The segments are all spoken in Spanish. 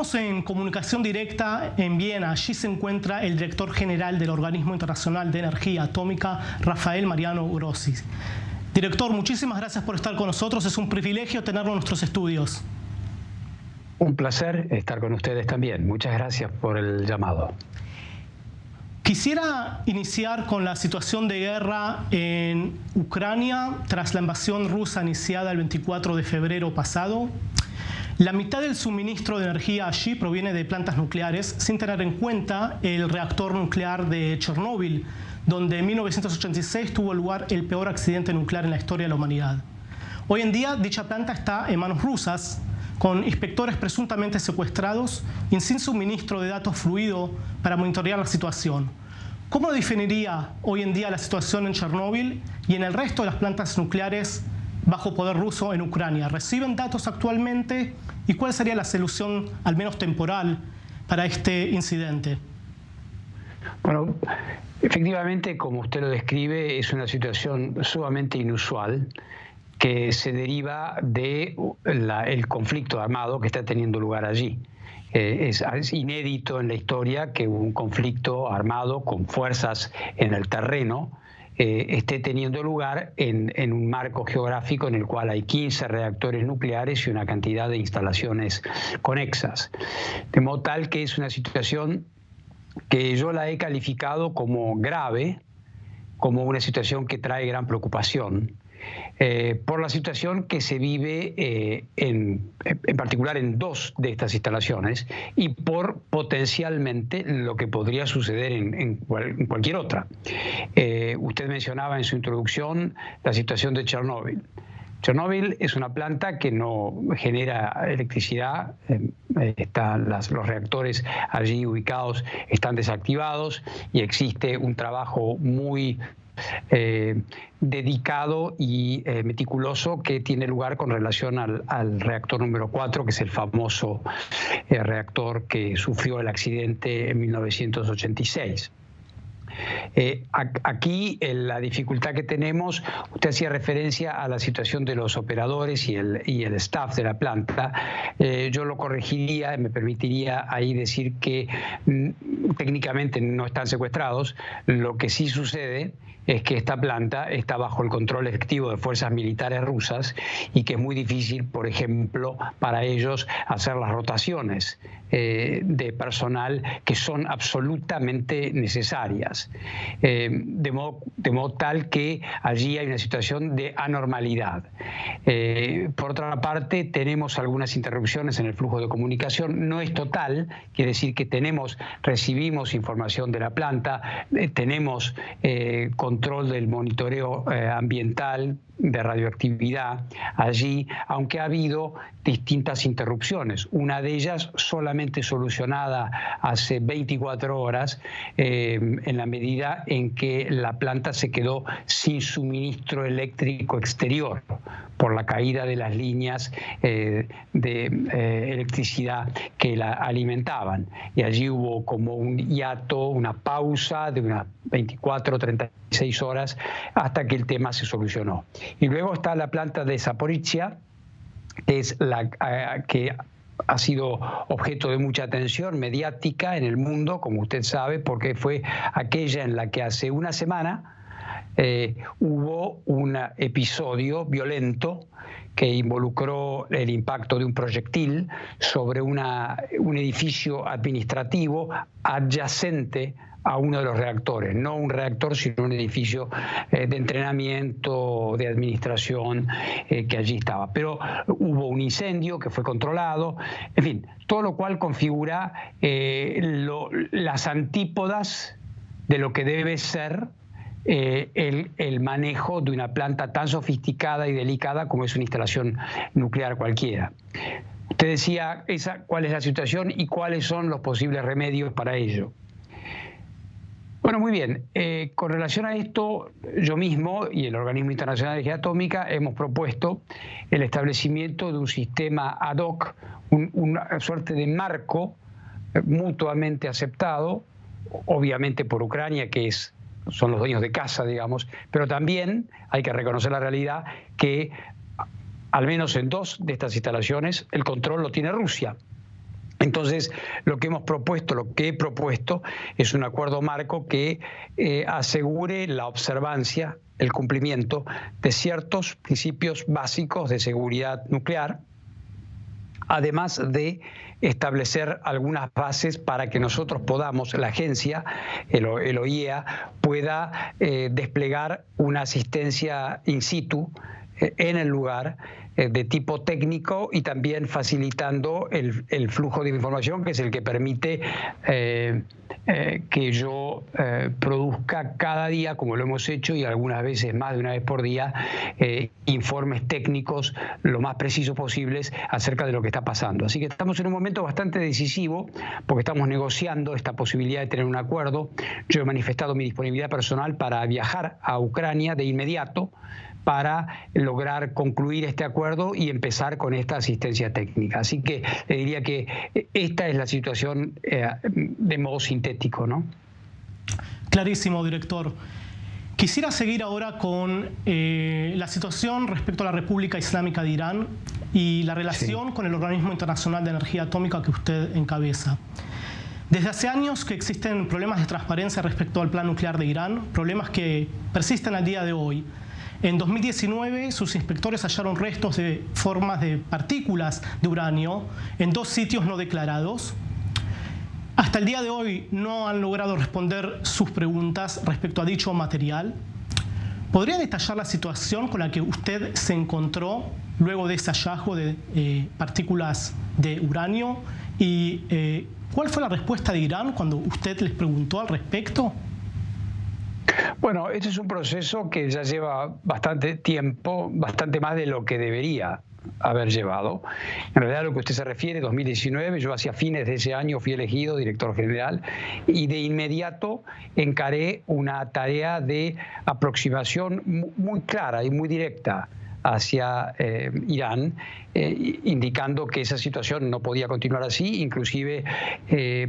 Estamos en comunicación directa en Viena. Allí se encuentra el director general del Organismo Internacional de Energía Atómica, Rafael Mariano Grossi. Director, muchísimas gracias por estar con nosotros. Es un privilegio tenerlo en nuestros estudios. Un placer estar con ustedes también. Muchas gracias por el llamado. Quisiera iniciar con la situación de guerra en Ucrania tras la invasión rusa iniciada el 24 de febrero pasado. La mitad del suministro de energía allí proviene de plantas nucleares, sin tener en cuenta el reactor nuclear de Chernóbil, donde en 1986 tuvo lugar el peor accidente nuclear en la historia de la humanidad. Hoy en día dicha planta está en manos rusas, con inspectores presuntamente secuestrados y sin suministro de datos fluido para monitorear la situación. ¿Cómo definiría hoy en día la situación en Chernóbil y en el resto de las plantas nucleares bajo poder ruso en Ucrania? ¿Reciben datos actualmente? ¿Y cuál sería la solución, al menos temporal, para este incidente? Bueno, efectivamente, como usted lo describe, es una situación sumamente inusual que se deriva del conflicto armado que está teniendo lugar allí. Es inédito en la historia que un conflicto armado con fuerzas en el terreno esté teniendo lugar en un marco geográfico en el cual hay 15 reactores nucleares y una cantidad de instalaciones conexas. De modo tal que es una situación que yo la he calificado como grave, como una situación que trae gran preocupación, por la situación que se vive en particular en dos de estas instalaciones y por potencialmente lo que podría suceder en cualquier otra. Usted mencionaba en su introducción la situación de Chernóbil. Chernóbil es una planta que no genera electricidad, los reactores allí ubicados están desactivados y existe un trabajo muy dedicado y meticuloso que tiene lugar con relación al reactor número 4, que es el famoso reactor que sufrió el accidente en 1986. Aquí la dificultad que tenemos, usted hacía referencia a la situación de los operadores y el staff de la planta. Yo lo corregiría, me permitiría ahí decir que técnicamente no están secuestrados. Lo que sí sucede es que esta planta está bajo el control efectivo de fuerzas militares rusas y que es muy difícil, por ejemplo, para ellos hacer las rotaciones de personal que son absolutamente necesarias. De modo tal que allí hay una situación de anormalidad. Por otra parte, tenemos algunas interrupciones en el flujo de comunicación. No es total, quiere decir que recibimos información de la planta, tenemos control del monitoreo ambiental, de radioactividad allí, aunque ha habido distintas interrupciones. Una de ellas solamente solucionada hace 24 horas, en la medida en que la planta se quedó sin suministro eléctrico exterior por la caída de las líneas de electricidad que la alimentaban. Y allí hubo como un hiato, una pausa de unas 24 o 36 horas hasta que el tema se solucionó. Y luego está la planta de Zaporizhia, que es que ha sido objeto de mucha atención mediática en el mundo, como usted sabe, porque fue aquella en la que hace una semana hubo un episodio violento que involucró el impacto de un proyectil sobre un edificio administrativo adyacente a uno de los reactores, no un reactor, sino un edificio de entrenamiento, de administración que allí estaba. Pero hubo un incendio que fue controlado, en fin, todo lo cual configura las antípodas de lo que debe ser el manejo de una planta tan sofisticada y delicada como es una instalación nuclear cualquiera. Usted decía cuál es la situación y cuáles son los posibles remedios para ello. Bueno, muy bien. Con relación a esto, yo mismo y el Organismo Internacional de Energía Atómica hemos propuesto el establecimiento de un sistema ad hoc, una suerte de marco mutuamente aceptado, obviamente por Ucrania, que son los dueños de casa, digamos, pero también hay que reconocer la realidad que al menos en dos de estas instalaciones el control lo tiene Rusia. Entonces, lo que he propuesto es un acuerdo marco que asegure la observancia, el cumplimiento de ciertos principios básicos de seguridad nuclear, además de establecer algunas bases para que nosotros podamos, la agencia, el OIEA, pueda desplegar una asistencia in situ en el lugar de tipo técnico y también facilitando el flujo de información, que es el que permite que yo produzca cada día, como lo hemos hecho y algunas veces más de una vez por día, informes técnicos lo más precisos posibles acerca de lo que está pasando. Así que estamos en un momento bastante decisivo porque estamos negociando esta posibilidad de tener un acuerdo. Yo he manifestado mi disponibilidad personal para viajar a Ucrania de inmediato para lograr concluir este acuerdo y empezar con esta asistencia técnica. Así que le diría que esta es la situación de modo sintético, ¿no? Clarísimo, director. Quisiera seguir ahora con la situación respecto a la República Islámica de Irán y la relación con el Organismo Internacional de Energía Atómica que usted encabeza. Desde hace años que existen problemas de transparencia respecto al plan nuclear de Irán, problemas que persisten al día de hoy. En 2019, sus inspectores hallaron restos de formas de partículas de uranio en 2 sitios no declarados. Hasta el día de hoy no han logrado responder sus preguntas respecto a dicho material. ¿Podría detallar la situación con la que usted se encontró luego de ese hallazgo de partículas de uranio? ¿Y cuál fue la respuesta de Irán cuando usted les preguntó al respecto? Bueno, este es un proceso que ya lleva bastante tiempo, bastante más de lo que debería haber llevado. En realidad, a lo que usted se refiere, 2019, yo hacia fines de ese año fui elegido director general y de inmediato encaré una tarea de aproximación muy clara y muy directa hacia Irán, indicando que esa situación no podía continuar así. Inclusive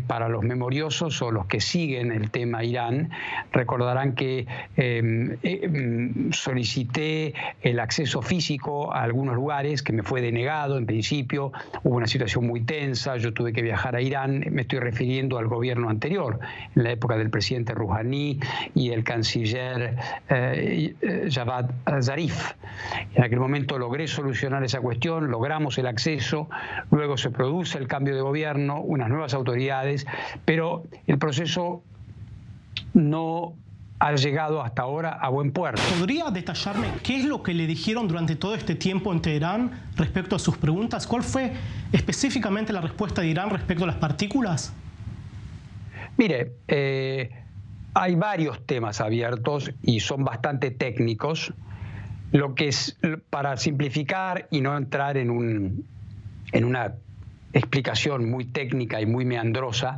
para los memoriosos o los que siguen el tema Irán, recordarán que solicité el acceso físico a algunos lugares que me fue denegado en principio. Hubo una situación muy tensa, yo tuve que viajar a Irán. Me estoy refiriendo al gobierno anterior, en la época del presidente Rouhani y el canciller Javad Zarif. En aquel momento logré solucionar esa cuestión, logramos el acceso, luego se produce el cambio de gobierno, unas nuevas autoridades, pero el proceso no ha llegado hasta ahora a buen puerto. ¿Podría detallarme qué es lo que le dijeron durante todo este tiempo en Teherán respecto a sus preguntas? ¿Cuál fue específicamente la respuesta de Irán respecto a las partículas? Mire, hay varios temas abiertos y son bastante técnicos. Lo que es, para simplificar y no entrar en una explicación muy técnica y muy meandrosa,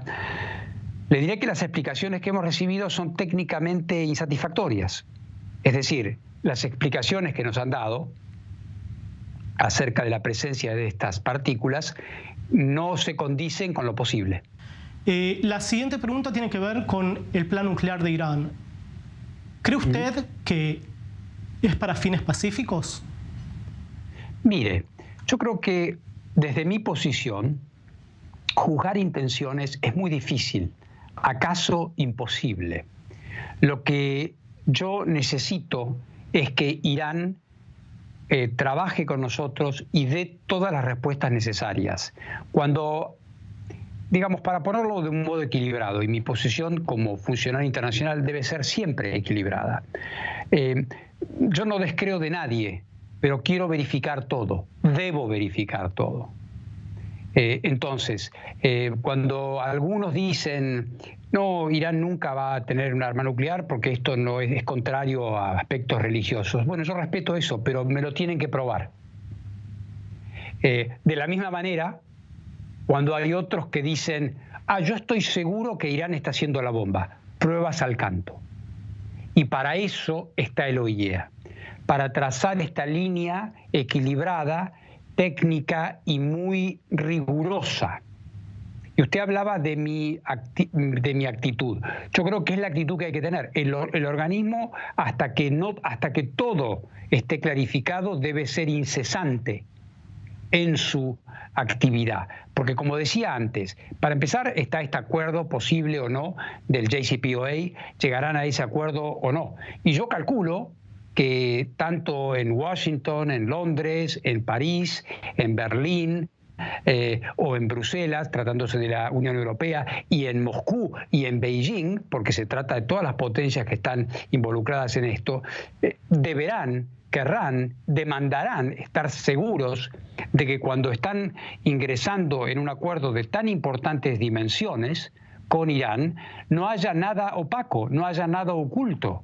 le diré que las explicaciones que hemos recibido son técnicamente insatisfactorias. Es decir, las explicaciones que nos han dado acerca de la presencia de estas partículas no se condicen con lo posible. La siguiente pregunta tiene que ver con el plan nuclear de Irán. ¿Cree usted que es para fines pacíficos? Mire, yo creo que desde mi posición, juzgar intenciones es muy difícil, acaso imposible. Lo que yo necesito es que Irán trabaje con nosotros y dé todas las respuestas necesarias. Cuando, digamos, para ponerlo de un modo equilibrado, y mi posición como funcionario internacional debe ser siempre equilibrada. Yo no descreo de nadie, pero quiero verificar todo, debo verificar todo. Entonces, cuando algunos dicen, no, Irán nunca va a tener un arma nuclear porque esto no es contrario a aspectos religiosos. Bueno, yo respeto eso, pero me lo tienen que probar. De la misma manera, cuando hay otros que dicen, yo estoy seguro que Irán está haciendo la bomba, pruebas al canto. Y para eso está el OIEA, para trazar esta línea equilibrada, técnica y muy rigurosa. Y usted hablaba de mi actitud. Yo creo que es la actitud que hay que tener. El organismo, hasta que todo esté clarificado, debe ser incesante en su actividad. Porque como decía antes, para empezar está este acuerdo posible o no del JCPOA, llegarán a ese acuerdo o no. Y yo calculo que tanto en Washington, en Londres, en París, en Berlín, o en Bruselas, tratándose de la Unión Europea, y en Moscú y en Beijing, porque se trata de todas las potencias que están involucradas en esto, deberán, querrán, demandarán estar seguros de que cuando están ingresando en un acuerdo de tan importantes dimensiones con Irán, no haya nada opaco, no haya nada oculto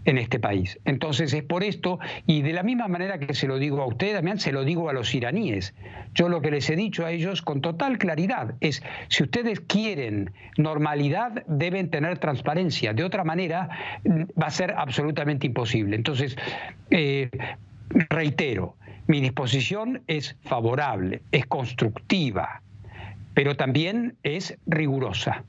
en este país. Entonces es por esto, y de la misma manera que se lo digo a usted, Damián, se lo digo a los iraníes. Yo lo que les he dicho a ellos con total claridad es, si ustedes quieren normalidad, deben tener transparencia. De otra manera, va a ser absolutamente imposible. Entonces, reitero, mi disposición es favorable, es constructiva, pero también es rigurosa.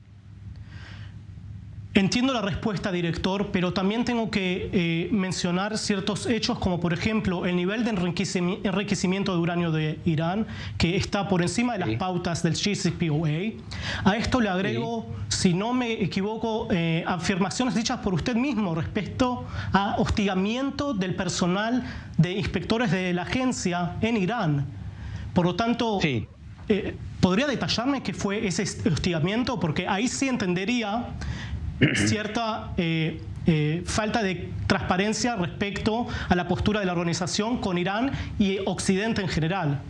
Entiendo la respuesta, director, pero también tengo que mencionar ciertos hechos, como por ejemplo el nivel de enriquecimiento de uranio de Irán, que está por encima de las pautas del JCPOA. A esto le agrego, si no me equivoco, afirmaciones dichas por usted mismo respecto a hostigamiento del personal de inspectores de la agencia en Irán. Por lo tanto, ¿podría detallarme qué fue ese hostigamiento? Porque ahí sí entendería cierta falta de transparencia respecto a la postura de la organización con Irán y Occidente en general.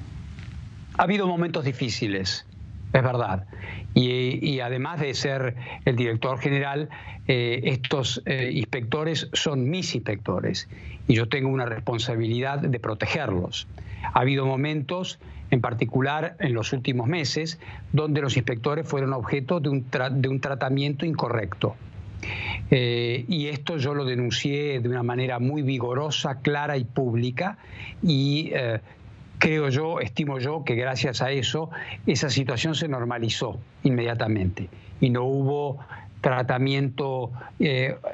Ha habido momentos difíciles, es verdad. Y además de ser el director general, estos inspectores son mis inspectores y yo tengo una responsabilidad de protegerlos. Ha habido momentos, en particular en los últimos meses, donde los inspectores fueron objeto de un tratamiento incorrecto. Y esto yo lo denuncié de una manera muy vigorosa, clara y pública, y estimo yo que gracias a eso esa situación se normalizó inmediatamente y no hubo tratamiento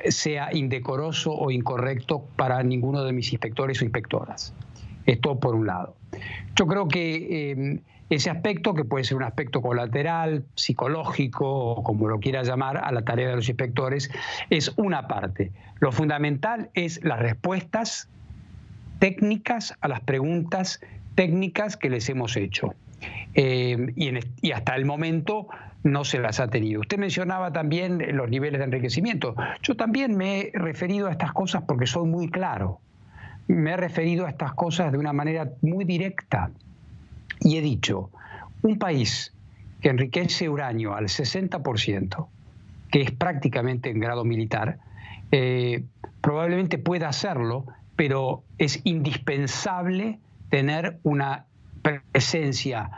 sea indecoroso o incorrecto para ninguno de mis inspectores o inspectoras. Esto por un lado. Yo creo que ese aspecto, que puede ser un aspecto colateral, psicológico, o como lo quiera llamar, a la tarea de los inspectores, es una parte. Lo fundamental es las respuestas técnicas a las preguntas técnicas que les hemos hecho. Y hasta el momento no se las ha tenido. Usted mencionaba también los niveles de enriquecimiento. Yo también me he referido a estas cosas porque soy muy claro. Me he referido a estas cosas de una manera muy directa y he dicho, un país que enriquece uranio al 60%, que es prácticamente en grado militar, probablemente pueda hacerlo, pero es indispensable tener una presencia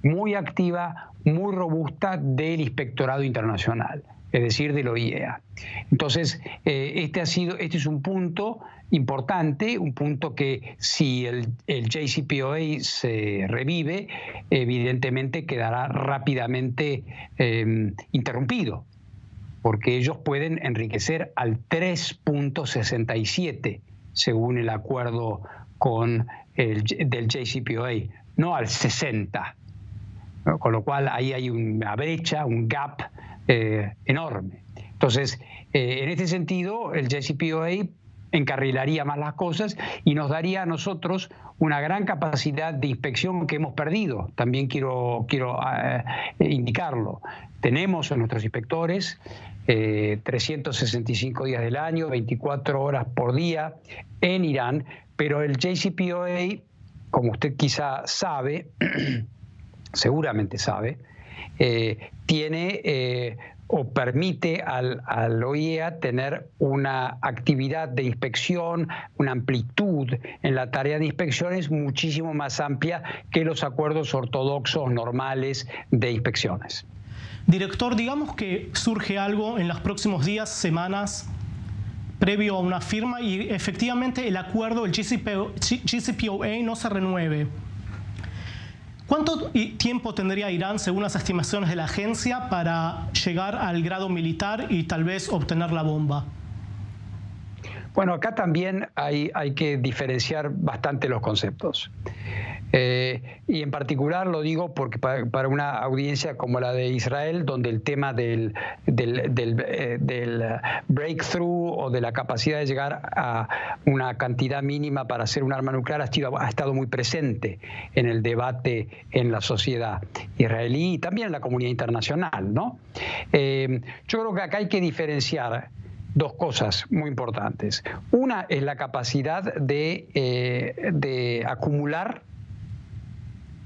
muy activa, muy robusta del Inspectorado Internacional, es decir, de la OIEA. Entonces, este es un punto importante, un punto que si el JCPOA se revive, evidentemente quedará rápidamente interrumpido, porque ellos pueden enriquecer al 3.67, según el acuerdo del JCPOA, no al 60, ¿no? Con lo cual ahí hay una brecha, un gap enorme. Entonces, en este sentido, el JCPOA encarrilaría más las cosas y nos daría a nosotros una gran capacidad de inspección que hemos perdido. También quiero indicarlo. Tenemos a nuestros inspectores 365 días del año, 24 horas por día en Irán, pero el JCPOA, como usted quizá sabe, seguramente sabe, tiene o permite al OIEA tener una actividad de inspección, una amplitud en la tarea de inspecciones muchísimo más amplia que los acuerdos ortodoxos normales de inspecciones. Director, digamos que surge algo en los próximos días, semanas, previo a una firma y efectivamente el acuerdo, el JCPOA, no se renueve. ¿Cuánto tiempo tendría Irán, según las estimaciones de la agencia, para llegar al grado militar y tal vez obtener la bomba? Bueno, acá también hay que diferenciar bastante los conceptos. Y en particular lo digo porque para una audiencia como la de Israel, donde el tema del breakthrough o de la capacidad de llegar a una cantidad mínima para hacer un arma nuclear ha estado muy presente en el debate en la sociedad israelí y también en la comunidad internacional, ¿no? Yo creo que acá hay que diferenciar dos cosas muy importantes. Una es la capacidad de acumular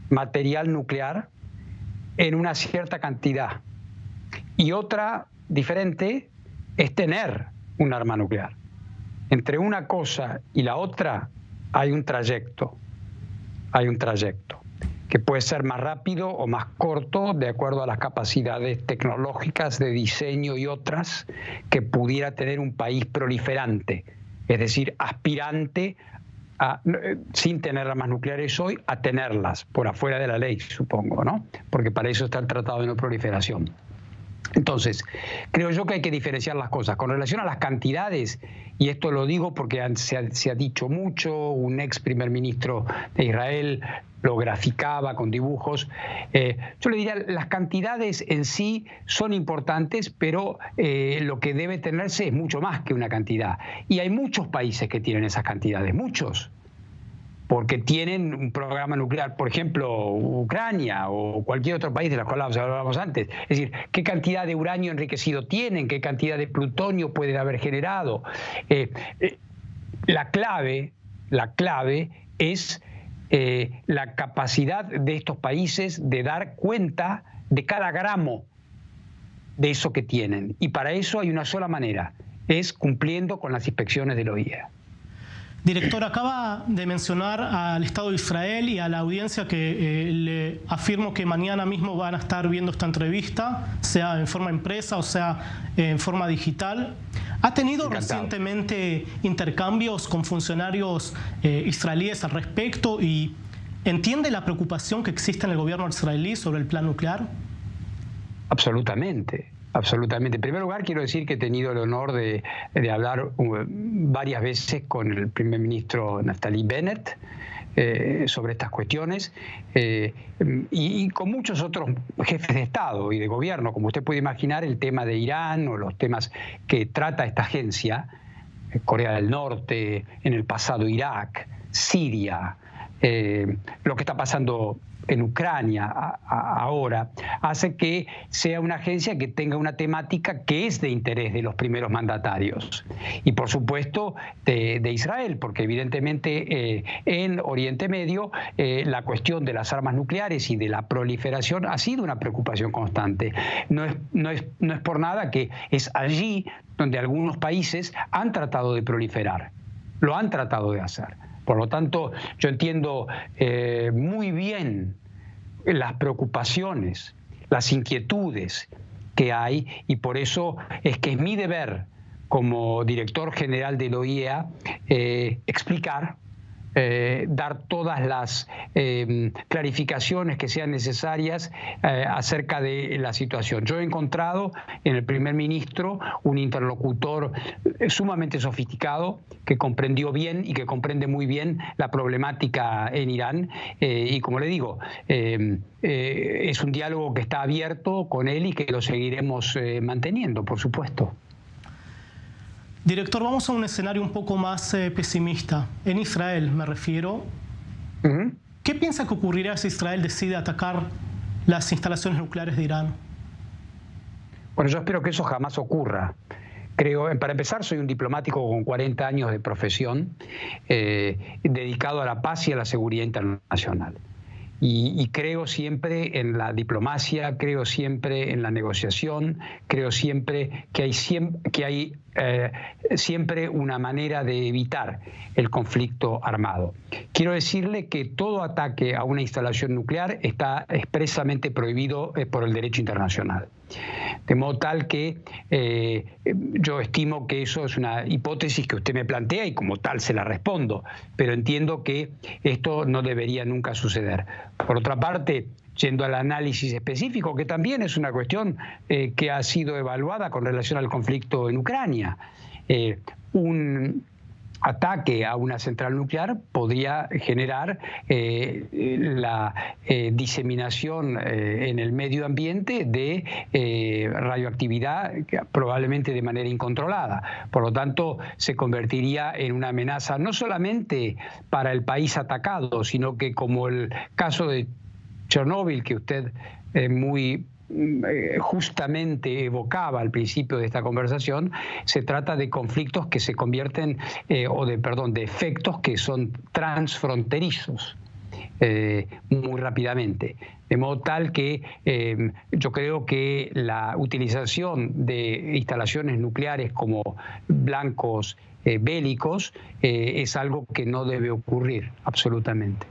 material nuclear en una cierta cantidad. Y otra diferente es tener un arma nuclear. Entre una cosa y la otra hay un trayecto. Hay un trayecto que puede ser más rápido o más corto de acuerdo a las capacidades tecnológicas de diseño y otras que pudiera tener un país proliferante, es decir, aspirante sin tener armas nucleares hoy, a tenerlas por afuera de la ley, supongo, ¿no? Porque para eso está el Tratado de No Proliferación. Entonces, creo yo que hay que diferenciar las cosas. Con relación a las cantidades, y esto lo digo porque se ha dicho mucho, un ex primer ministro de Israel lo graficaba con dibujos. Yo le diría, las cantidades en sí son importantes, pero lo que debe tenerse es mucho más que una cantidad. Y hay muchos países que tienen esas cantidades, muchos, porque tienen un programa nuclear, por ejemplo, Ucrania o cualquier otro país de los cuales hablábamos antes. Es decir, qué cantidad de uranio enriquecido tienen, qué cantidad de plutonio pueden haber generado. La clave es la capacidad de estos países de dar cuenta de cada gramo de eso que tienen. Y para eso hay una sola manera, es cumpliendo con las inspecciones de la OIEA. Director, acaba de mencionar al Estado de Israel y a la audiencia que le afirmo que mañana mismo van a estar viendo esta entrevista, sea en forma impresa o sea en forma digital. ¿Ha tenido recientemente intercambios con funcionarios israelíes al respecto y entiende la preocupación que existe en el gobierno israelí sobre el plan nuclear? Absolutamente. Absolutamente. En primer lugar, quiero decir que he tenido el honor de hablar varias veces con el primer ministro Naftali Bennett sobre estas cuestiones y con muchos otros jefes de Estado y de gobierno. Como usted puede imaginar, el tema de Irán o los temas que trata esta agencia, Corea del Norte, en el pasado Irak, Siria, lo que está pasando en Ucrania ahora, hace que sea una agencia que tenga una temática que es de interés de los primeros mandatarios. Y por supuesto de Israel, porque evidentemente en Oriente Medio la cuestión de las armas nucleares y de la proliferación ha sido una preocupación constante. No es por nada que es allí donde algunos países han tratado de proliferar, lo han tratado de hacer. Por lo tanto, yo entiendo muy bien las preocupaciones, las inquietudes que hay, y por eso es que es mi deber como director general de la OIEA explicar, dar todas las clarificaciones que sean necesarias acerca de la situación. Yo he encontrado en el primer ministro un interlocutor sumamente sofisticado, que comprendió bien y que comprende muy bien la problemática en Irán, y como le digo, es un diálogo que está abierto con él y que lo seguiremos manteniendo, por supuesto. Director, vamos a un escenario un poco más pesimista. En Israel, me refiero. ¿Qué piensa que ocurrirá si Israel decide atacar las instalaciones nucleares de Irán? Bueno, yo espero que eso jamás ocurra. Creo, para empezar, soy un diplomático con 40 años de profesión, dedicado a la paz y a la seguridad internacional. Y creo siempre en la diplomacia, creo siempre en la negociación, creo siempre que hay siempre una manera de evitar el conflicto armado. Quiero decirle que todo ataque a una instalación nuclear está expresamente prohibido por el derecho internacional. De modo tal que yo estimo que eso es una hipótesis que usted me plantea y como tal se la respondo, pero entiendo que esto no debería nunca suceder. Por otra parte, yendo al análisis específico, que también es una cuestión que ha sido evaluada con relación al conflicto en Ucrania, un ataque a una central nuclear podría generar la diseminación en el medio ambiente de radioactividad, probablemente de manera incontrolada. Por lo tanto, se convertiría en una amenaza no solamente para el país atacado, sino que, como el caso de Chernóbil, que usted muy justamente evocaba al principio de esta conversación, se trata de conflictos que se convierten, de efectos que son transfronterizos muy rápidamente. De modo tal que yo creo que la utilización de instalaciones nucleares como blancos bélicos es algo que no debe ocurrir absolutamente.